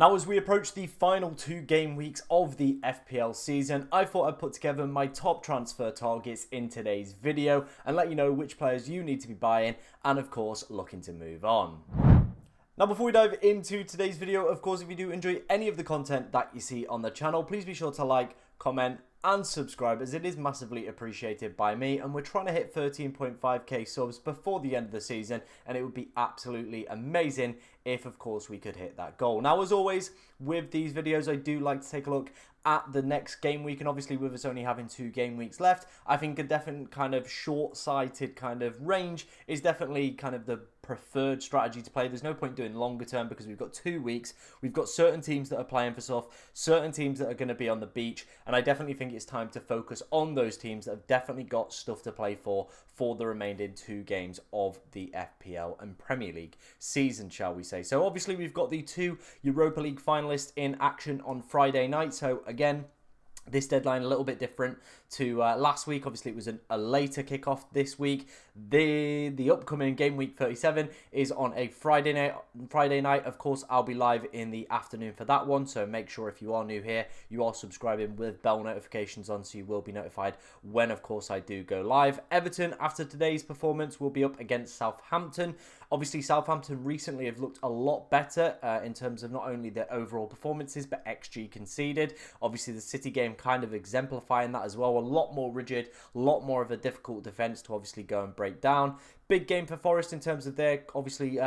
Now, as we approach the final 2 game weeks of the FPL season, I thought I'd put together my top transfer targets in today's video and let you know which players you need to be buying and, of course, looking to move on. Now, before we dive into today's video, of course, if you do enjoy any of the content that you see on the channel, please be sure to like, comment, and subscribe, as it is massively appreciated by me, and we're trying to hit 13.5k subs before the end of the season, and it would be absolutely amazing if, of course, we could hit that goal. Now, as always, with these videos, I do like to take a look at the next game week, and obviously with us only having 2 game weeks left, I think a definite kind of short-sighted kind of range is definitely kind of the preferred strategy to play. There's no point doing longer term because we've got 2 weeks. We've got certain teams that are playing for stuff, certain teams that are going to be on the beach, and I definitely think it's time to focus on those teams that have definitely got stuff to play for the remaining 2 games of the FPL and Premier League season, shall we say. So obviously we've got the 2 Europa League finalists in action on Friday night. So again, this deadline a little bit different to last week. Obviously, it was a later kickoff this week. The upcoming game week 37 is on a Friday night. Of course, I'll be live in the afternoon for that one. So make sure if you are new here, you are subscribing with bell notifications on, so you will be notified when, of course, I do go live. Everton, after today's performance, will be up against Southampton. Obviously, Southampton recently have looked a lot better in terms of not only their overall performances, but XG conceded. Obviously, the City game kind of exemplifying that as well. A lot more rigid, a lot more of a difficult defence to obviously go and break down. Big game for Forest in terms of their, obviously,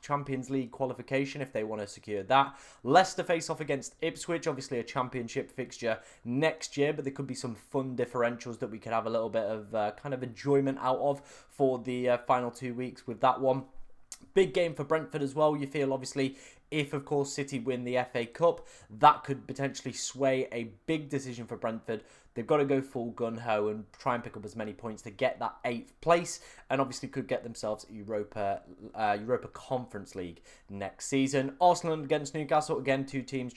Champions League qualification if they want to secure that. Leicester face off against Ipswich, obviously a championship fixture next year, but there could be some fun differentials that we could have a little bit of kind of enjoyment out of for the final 2 weeks with that one. Big game for Brentford as well. You feel, obviously, if, of course, City win the FA Cup, that could potentially sway a big decision for Brentford. They've got to go full gun-ho and try and pick up as many points to get that 8th place, and obviously could get themselves Europa Conference League next season. Arsenal against Newcastle, again, 2 teams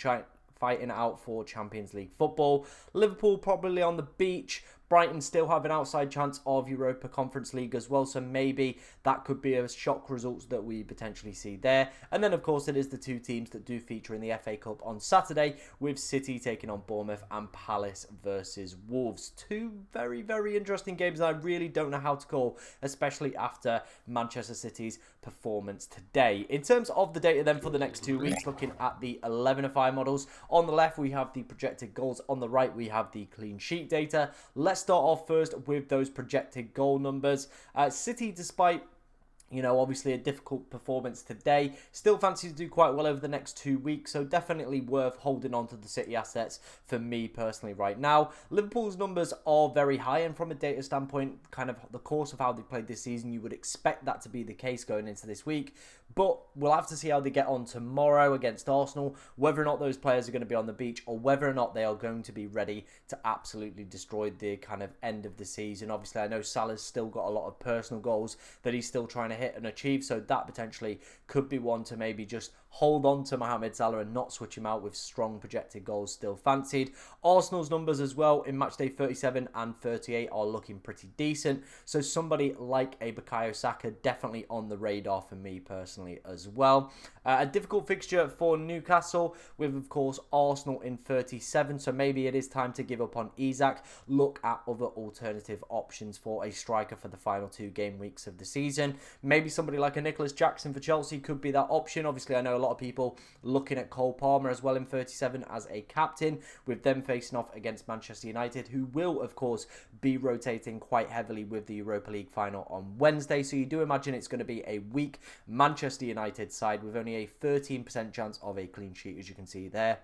fighting out for Champions League football. Liverpool probably on the beach. Brighton still have an outside chance of Europa Conference League as well, so maybe that could be a shock results that we potentially see there. And then, of course, it is the 2 teams that do feature in the FA Cup on Saturday, with City taking on Bournemouth and Palace versus Wolves. 2 very, very interesting games I really don't know how to call, especially after Manchester City's performance today. In terms of the data then for the next 2 weeks, looking at the 11FI models, on the left we have the projected goals, on the right we have the clean sheet data. Let's start off first with those projected goal numbers. City, despite obviously a difficult performance today, still fancy to do quite well over the next 2 weeks, so definitely worth holding on to the City assets for me personally right now. Liverpool's numbers are very high, and from a data standpoint, kind of the course of how they played this season, you would expect that to be the case going into this week. But we'll have to see how they get on tomorrow against Arsenal, whether or not those players are going to be on the beach or whether or not they are going to be ready to absolutely destroy the kind of end of the season. Obviously, I know Salah's still got a lot of personal goals that he's still trying to hit and achieve, so that potentially could be one to maybe just hold on to Mohamed Salah and not switch him out with strong projected goals still fancied. Arsenal's numbers as well in matchday 37 and 38 are looking pretty decent, so somebody like a Bukayo Saka definitely on the radar for me personally as well. A difficult fixture for Newcastle with, of course, Arsenal in 37, so maybe it is time to give up on Isak. Look at other alternative options for a striker for the final 2 game weeks of the season. Maybe somebody like a Nicholas Jackson for Chelsea could be that option. Obviously, I know a lot of people looking at Cole Palmer as well in 37 as a captain, with them facing off against Manchester United, who will, of course, be rotating quite heavily with the Europa League final on Wednesday. So you do imagine it's going to be a weak Manchester United side with only a 13% chance of a clean sheet, as you can see there,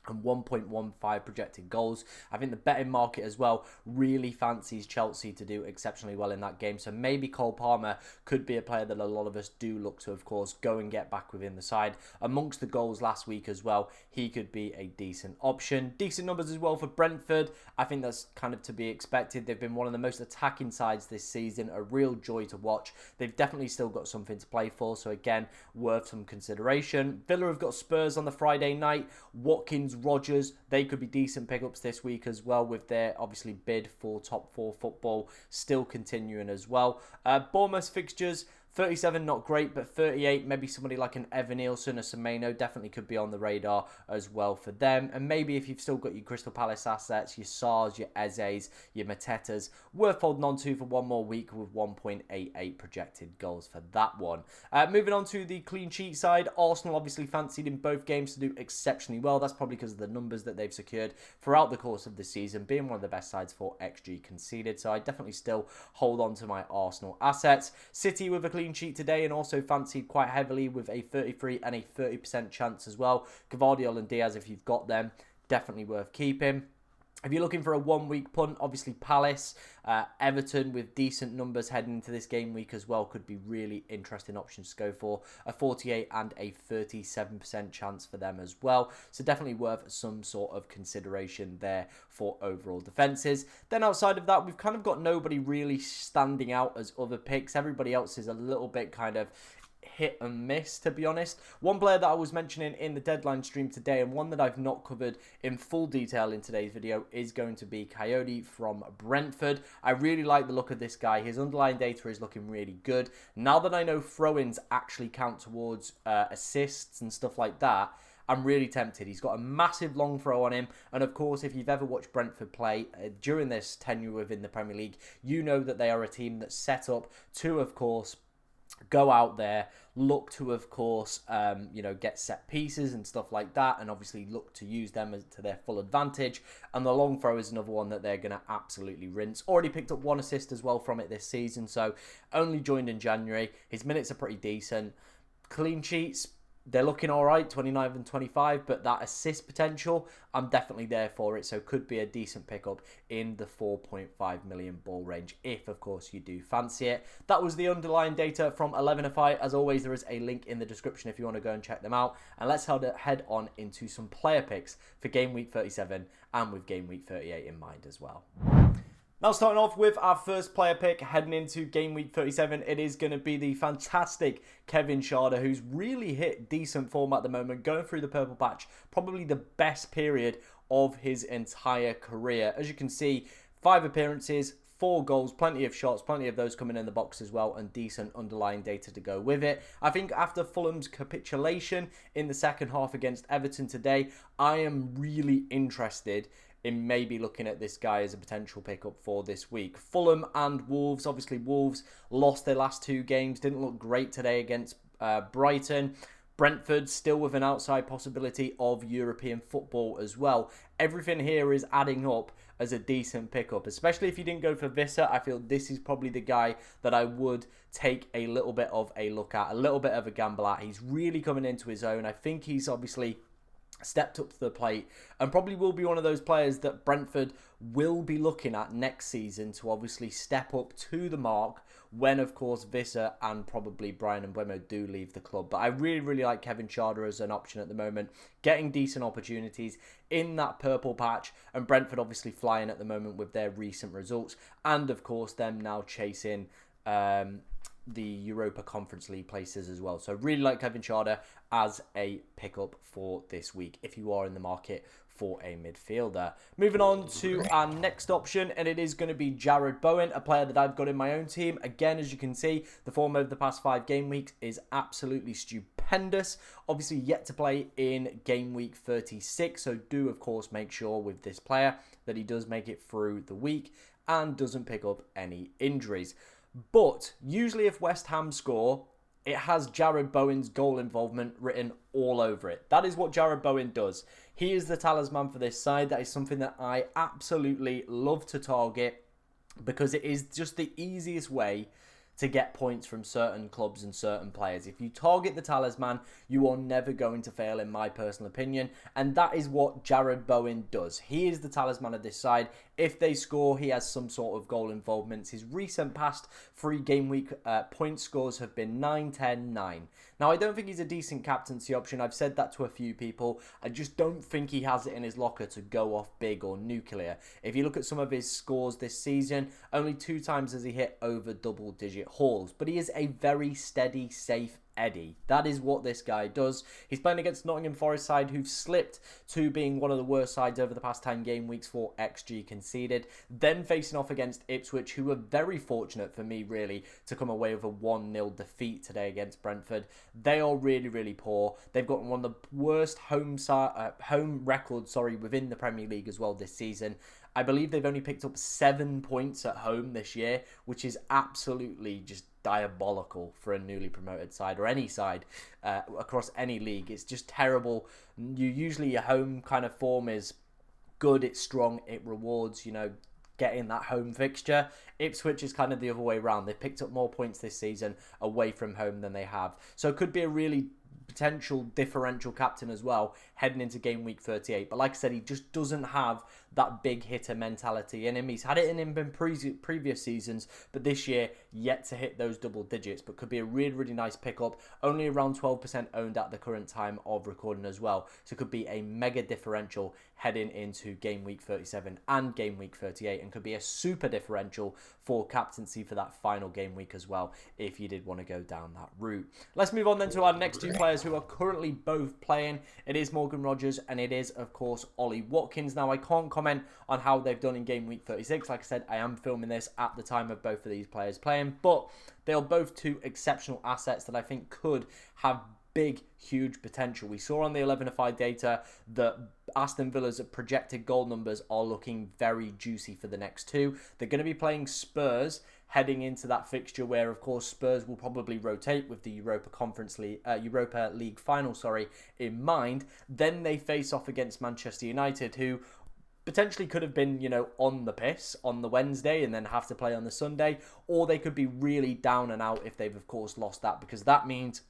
and 1.15 projected goals. I think the betting market as well really fancies Chelsea to do exceptionally well in that game. So maybe Cole Palmer could be a player that a lot of us do look to, of course, go and get back within the side. Amongst the goals last week as well, he could be a decent option. Decent numbers as well for Brentford. I think that's kind of to be expected. They've been one of the most attacking sides this season. A real joy to watch. They've definitely still got something to play for. So again, worth some consideration. Villa have got Spurs on the Friday night. Watkins, Rodgers, they could be decent pickups this week as well, with their obviously bid for top 4 football still continuing as well. Bournemouth fixtures 37, not great, but 38, maybe somebody like an Evan Nielsen or Semenyo definitely could be on the radar as well for them. And maybe if you've still got your Crystal Palace assets, your Sars, your Ezes, your Matetas, worth holding on to for one more week with 1.88 projected goals for that one. Moving on to the clean sheet side, Arsenal obviously fancied in both games to do exceptionally well. That's probably because of the numbers that they've secured throughout the course of the season, being one of the best sides for XG conceded. So I definitely still hold on to my Arsenal assets. City with a clean sheet today and also fancied quite heavily with a 33 and a 30% chance as well. Gvardiol and Diaz, if you've got them, definitely worth keeping. If you're looking for a one-week punt, obviously Palace, Everton with decent numbers heading into this game week as well could be really interesting options to go for. A 48 and a 37% chance for them as well. So definitely worth some sort of consideration there for overall defences. Then outside of that, we've kind of got nobody really standing out as other picks. Everybody else is a little bit kind of hit and miss, to be honest. One player that I was mentioning in the deadline stream today, and one that I've not covered in full detail in today's video, is going to be Coyote from Brentford. I really like the look of this guy. His underlying data is looking really good. Now that I know throw-ins actually count towards assists and stuff like that, I'm really tempted. He's got a massive long throw on him. And of course, if you've ever watched Brentford play during this tenure within the Premier League, you know that they are a team that's set up to, of course, go out there, look to, of course, get set pieces and stuff like that, and obviously look to use them to their full advantage. And the long throw is another one that they're going to absolutely rinse. Already picked up 1 assist as well from it this season, so only joined in January. His minutes are pretty decent. Clean sheets, they're looking all right, 29 and 25, but that assist potential, I'm definitely there for it. So could be a decent pickup in the 4.5 million ball range if, of course, you do fancy it. That was the underlying data from 11FI. As always, there is a link in the description if you want to go and check them out. And let's head on into some player picks for Game Week 37 and with Game Week 38 in mind as well. Now, starting off with our first player pick heading into Game Week 37, it is going to be the fantastic Kevin Schade, who's really hit decent form at the moment, going through the purple patch, probably the best period of his entire career. As you can see, 5 appearances, 4 goals, plenty of shots, plenty of those coming in the box as well, and decent underlying data to go with it. I think after Fulham's capitulation in the second half against Everton today, I am really interested in maybe looking at this guy as a potential pickup for this week. Fulham and Wolves. Obviously, Wolves lost their last 2 games. Didn't look great today against Brighton. Brentford still with an outside possibility of European football as well. Everything here is adding up as a decent pickup, especially if you didn't go for Visser. I feel this is probably the guy that I would take a little bit of a look at, a little bit of a gamble at. He's really coming into his own. I think he's obviously stepped up to the plate and probably will be one of those players that Brentford will be looking at next season to obviously step up to the mark when, of course, Visser and probably Brian Mbeumo do leave the club. But I really, really like Kevin Schade as an option at the moment, getting decent opportunities in that purple patch, and Brentford obviously flying at the moment with their recent results, and of course them now chasing the Europa Conference League places as well. So really like Kevin Schade as a pickup for this week if you are in the market for a midfielder. Moving on to our next option, and it is going to be Jarrod Bowen, a player that I've got in my own team. Again, as you can see, the form over the past 5 game weeks is absolutely stupendous. Obviously yet to play in game week 36, so do of course make sure with this player that he does make it through the week and doesn't pick up any injuries. But usually if West Ham score, it has Jarrod Bowen's goal involvement written all over it. That is what Jarrod Bowen does. He is the talisman for this side. That is something that I absolutely love to target because it is just the easiest way to get points from certain clubs and certain players. If you target the talisman, you are never going to fail, in my personal opinion. And that is what Jarrod Bowen does. He is the talisman of this side. If they score, he has some sort of goal involvement. His recent past 3 game week point scores have been 9, 10, 9. Now, I don't think he's a decent captaincy option. I've said that to a few people. I just don't think he has it in his locker to go off big or nuclear. If you look at some of his scores this season, only 2 times has he hit over double-digit hauls. But he is a very steady, safe Eddie. That is what this guy does. He's playing against Nottingham Forest side, who've slipped to being one of the worst sides over the past 10 game weeks for XG conceded. Then facing off against Ipswich, who were very fortunate for me, really, to come away with a 1-0 defeat today against Brentford. They are really, really poor. They've got one of the worst home records, within the Premier League as well this season. I believe they've only picked up 7 points at home this year, which is absolutely just diabolical for a newly promoted side or any side across any league. It's just terrible. Usually your home kind of form is good, it's strong, it rewards, getting that home fixture. Ipswich is kind of the other way around. They've picked up more points this season away from home than they have. So it could be a really potential differential captain as well heading into game week 38. But like I said, he just doesn't have that big hitter mentality in him. He's had it in him in previous seasons, but this year yet to hit those double digits, but could be a really, really nice pickup. Only around 12% owned at the current time of recording as well. So it could be a mega differential heading into game week 37 and game week 38, and could be a super differential for captaincy for that final game week as well, if you did want to go down that route. Let's move on then to our next two players who are currently both playing. It is Morgan Rogers and it is, of course, Ollie Watkins. Now, I can't comment on how they've done in game week 36. Like I said, I am filming this at the time of both of these players playing, but they are both two exceptional assets that I think could have big, huge potential. We saw on the 11-5 data that Aston Villa's projected goal numbers are looking very juicy for the next two. They're going to be playing Spurs heading into that fixture where, of course, Spurs will probably rotate with the Europa League final, in mind. Then they face off against Manchester United, who potentially could have been, on the piss on the Wednesday and then have to play on the Sunday, or they could be really down and out if they've, of course, lost that, because that means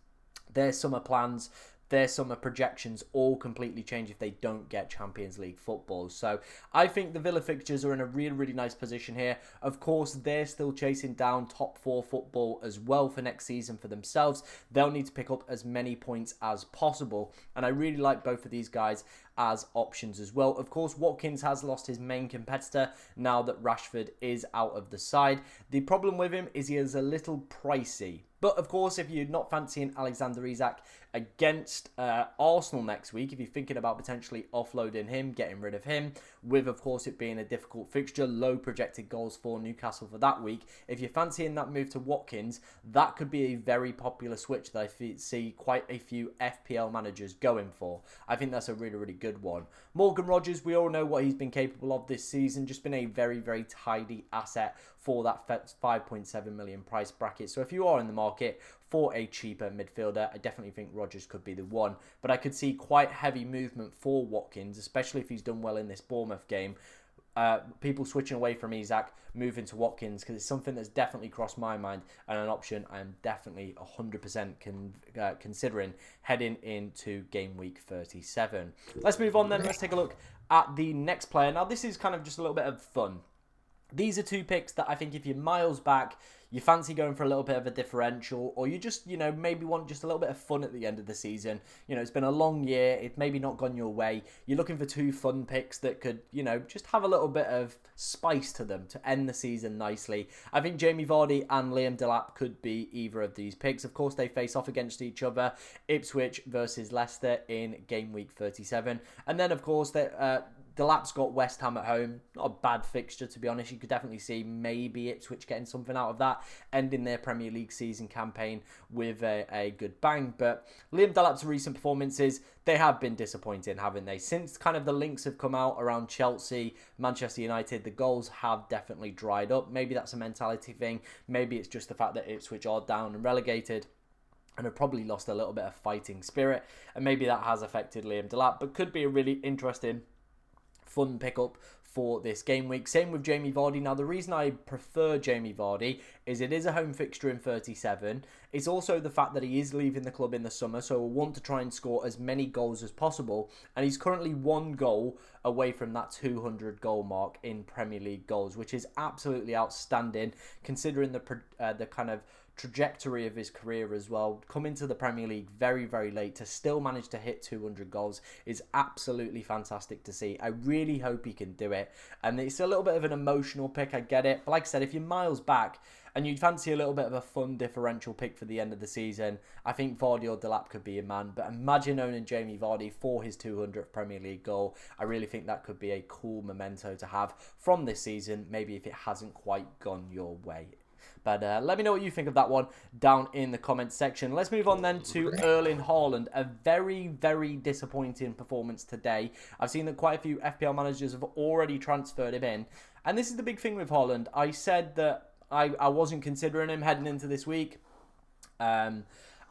their summer plans, their summer projections all completely change if they don't get Champions League football. So I think the Villa fixtures are in a really, really nice position here. Of course, they're still chasing down top 4 football as well for next season for themselves. They'll need to pick up as many points as possible. And I really like both of these guys as options as well. Of course, Watkins has lost his main competitor now that Rashford is out of the side. The problem with him is he is a little pricey. But of course, if you're not fancying Alexander Isak against Arsenal next week, if you're thinking about potentially offloading him, getting rid of him, with of course it being a difficult fixture, low projected goals for Newcastle for that week, if you're fancying that move to Watkins, that could be a very popular switch that I see quite a few FPL managers going for. I think that's a really, really good one. Morgan Rogers, we all know what he's been capable of this season, just been a very, very tidy asset for that 5.7 million price bracket. So if you are in the market for a cheaper midfielder, I definitely think Rogers could be the one. But I could see quite heavy movement for Watkins, especially if he's done well in this Bournemouth game. People switching away from Isak, moving to Watkins, because it's something that's definitely crossed my mind and an option I am definitely 100% considering heading into game week 37. Let's move on then. Let's take a look at the next player. Now, this is kind of just a little bit of fun. These are two picks that I think if you're miles back, you fancy going for a little bit of a differential, or you just, maybe want just a little bit of fun at the end of the season. It's been a long year. It's maybe not gone your way. You're looking for two fun picks that could, just have a little bit of spice to them to end the season nicely. I think Jamie Vardy and Liam Delap could be either of these picks. Of course, they face off against each other. Ipswich versus Leicester in game week 37. And then, of course, Delap's got West Ham at home. Not a bad fixture, to be honest. You could definitely see maybe Ipswich getting something out of that, ending their Premier League season campaign with a good bang. But Liam Delap's recent performances, they have been disappointing, haven't they? Since kind of the links have come out around Chelsea, Manchester United, the goals have definitely dried up. Maybe that's a mentality thing. Maybe it's just the fact that Ipswich are down and relegated and have probably lost a little bit of fighting spirit. And maybe that has affected Liam Delap, but could be a really interesting fun pickup for this game week. Same with Jamie Vardy. Now, the reason I prefer Jamie Vardy is it is a home fixture in 37. It's also the fact that he is leaving the club in the summer, so we'll want to try and score as many goals as possible. And he's currently 1 goal away from that 200 goal mark in Premier League goals, which is absolutely outstanding considering the kind of trajectory of his career as well. Coming to the Premier League very, very late to still manage to hit 200 goals is absolutely fantastic to see. I really hope he can do it. And it's a little bit of an emotional pick, I get it. But like I said, if you're miles back and you'd fancy a little bit of a fun differential pick for the end of the season, I think Vardy or Delap could be your man. But imagine owning Jamie Vardy for his 200th Premier League goal. I really think that could be a cool memento to have from this season, maybe if it hasn't quite gone your way. But let me know what you think of that one down in the comments section. Let's move on then to Erling Haaland. A very, very disappointing performance today. I've seen that quite a few FPL managers have already transferred him in. And this is the big thing with Haaland. I said that I wasn't considering him heading into this week. And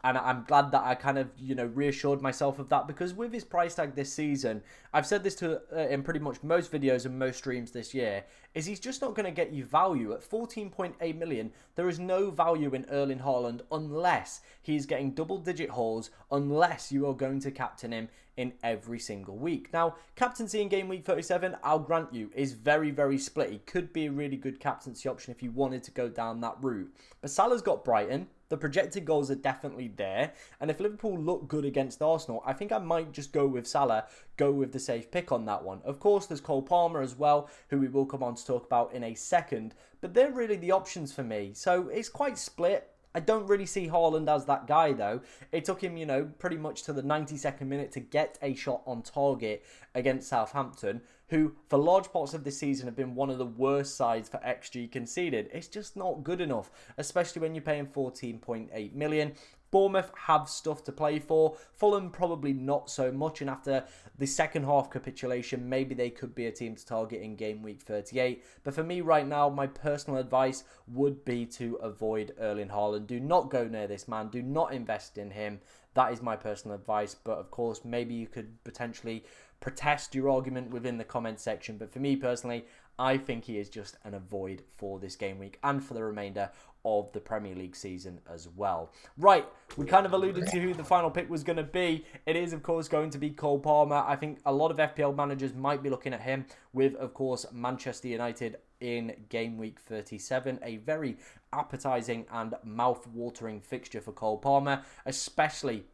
I'm glad that I kind of, reassured myself of that, because with his price tag this season, I've said this in pretty much most videos and most streams this year, is he's just not going to get you value. At 14.8 million, there is no value in Erling Haaland unless he's getting double-digit hauls, unless you are going to captain him in every single week. Now, captaincy in game week 37, I'll grant you, is very, very split. He could be a really good captaincy option if you wanted to go down that route. But Salah's got Brighton. The projected goals are definitely there. And if Liverpool look good against Arsenal, I think I might just go with Salah, go with the safe pick on that one. Of course, there's Cole Palmer as well, who we will come on to talk about in a second. But they're really the options for me. So it's quite split. I don't really see Haaland as that guy, though. It took him, pretty much to the 92nd minute to get a shot on target against Southampton, who, for large parts of this season, have been one of the worst sides for XG conceded. It's just not good enough, especially when you're paying 14.8 million. Bournemouth have stuff to play for. Fulham probably not so much. And after the second half capitulation, maybe they could be a team to target in game week 38. But for me right now, my personal advice would be to avoid Erling Haaland. Do not go near this man. Do not invest in him. That is my personal advice. But of course, maybe you could potentially protest your argument within the comment section. But for me personally, I think he is just an avoid for this game week and for the remainder of the Premier League season as well. Right, we kind of alluded to who the final pick was going to be. It is, of course, going to be Cole Palmer. I think a lot of FPL managers might be looking at him with, of course, Manchester United in game week 37. A very appetizing and mouth-watering fixture for Cole Palmer, especially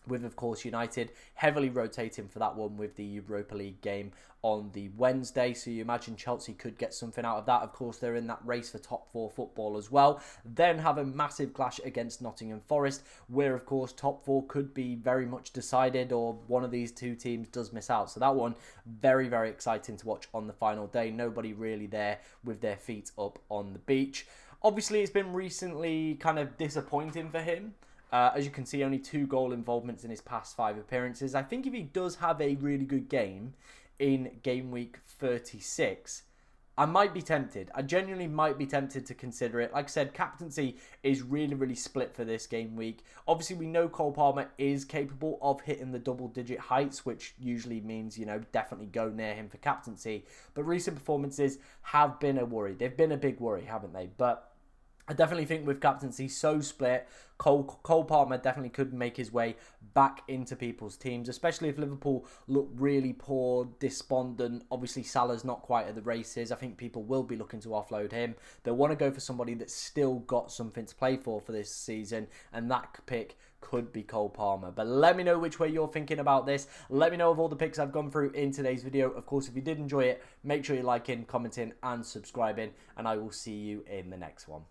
with, of course, United heavily rotating for that one with the Europa League game on the Wednesday. So you imagine Chelsea could get something out of that. Of course, they're in that race for top four football as well. Then have a massive clash against Nottingham Forest, where, of course, top four could be very much decided, or one of these two teams does miss out. So that one, very, very exciting to watch on the final day. Nobody really there with their feet up on the beach. Obviously, it's been recently kind of disappointing for him. As you can see, only 2 goal involvements in his past 5 appearances. I think if he does have a really good game in game week 36, I might be tempted. I genuinely might be tempted to consider it. Like I said, captaincy is really, really split for this game week. Obviously, we know Cole Palmer is capable of hitting the double-digit heights, which usually means, definitely go near him for captaincy. But recent performances have been a worry. They've been a big worry, haven't they? But I definitely think with captaincy so split, Cole Palmer definitely could make his way back into people's teams, especially if Liverpool look really poor, despondent. Obviously, Salah's not quite at the races. I think people will be looking to offload him. They'll want to go for somebody that's still got something to play for this season, and that pick could be Cole Palmer. But let me know which way you're thinking about this. Let me know of all the picks I've gone through in today's video. Of course, if you did enjoy it, make sure you're liking, commenting, and subscribing, and I will see you in the next one.